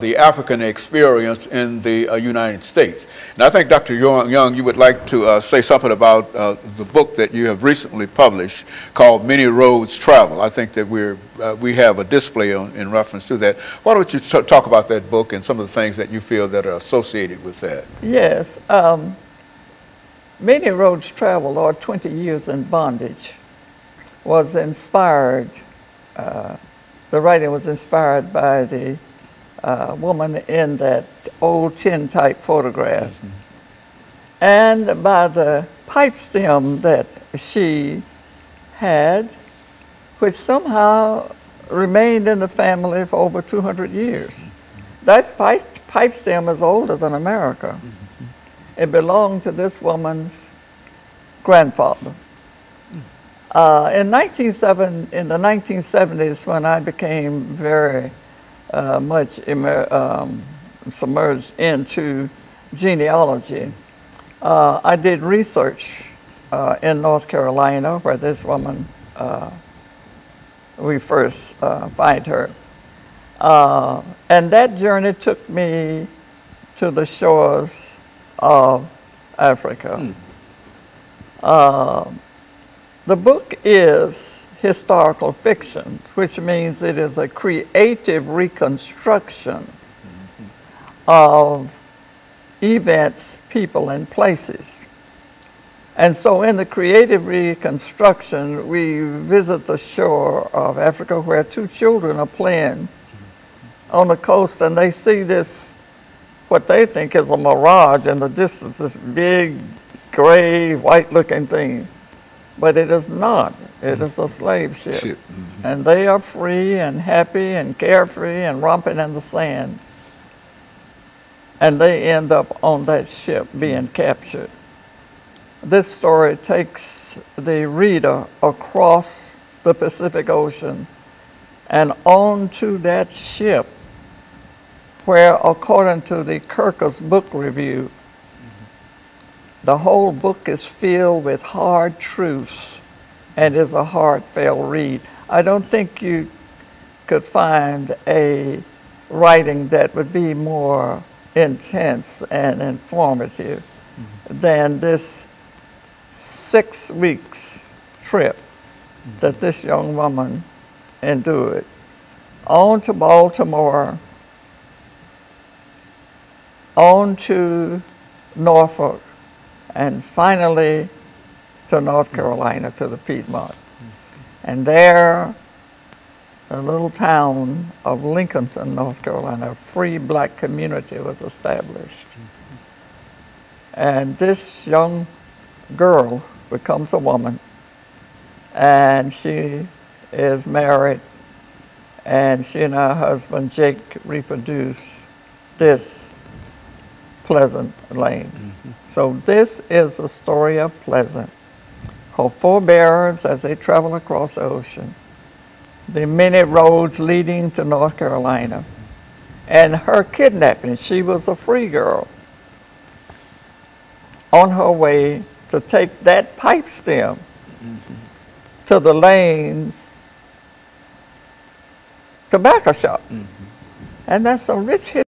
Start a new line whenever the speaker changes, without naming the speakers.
the African experience in the United States. And I think, Dr. Young, you would like to say something about the book that you have recently published called Many Roads Travel. I think that we have a display in reference to that. Why don't you talk about that book and some of the things that you feel that are associated with that?
Yes. Many Roads Travel, or 20 Years in Bondage, was inspired, the writing was inspired by the woman in that old tin-type photograph, and by the pipe stem that she had, which somehow remained in the family for over 200 years. That pipe stem is older than America. It belonged to this woman's grandfather. In the 1970s, when I became very much submerged into genealogy, I did research in North Carolina, where this woman, we first find her. And that journey took me to the shores of Africa. The book is historical fiction, which means it is a creative reconstruction of events, people, and places. And so in the creative reconstruction, we visit the shore of Africa where two children are playing on the coast, and they see this, what they think is a mirage in the distance, this big, gray, white-looking thing. But it is not. It is a slave ship. And they are free and happy and carefree and romping in the sand. And they end up on that ship being captured. This story takes the reader across the Pacific Ocean and onto that ship where, according to the Kirkus Book Review, the whole book is filled with hard truths and is a heartfelt read. I don't think you could find a writing that would be more intense and informative than this 6 weeks trip that this young woman endured on to Baltimore, on to Norfolk, and finally to North Carolina, to the Piedmont. And there, the little town of Lincolnton, North Carolina, a free black community was established. And this young girl becomes a woman, and she is married, and she and her husband, Jake, reproduce this Pleasant Lane. So this is a story of Pleasant, her forebears as they travel across the ocean, the many roads leading to North Carolina, and her kidnapping. She was a free girl on her way to take that pipe stem to the Lane's tobacco shop. And that's a rich history.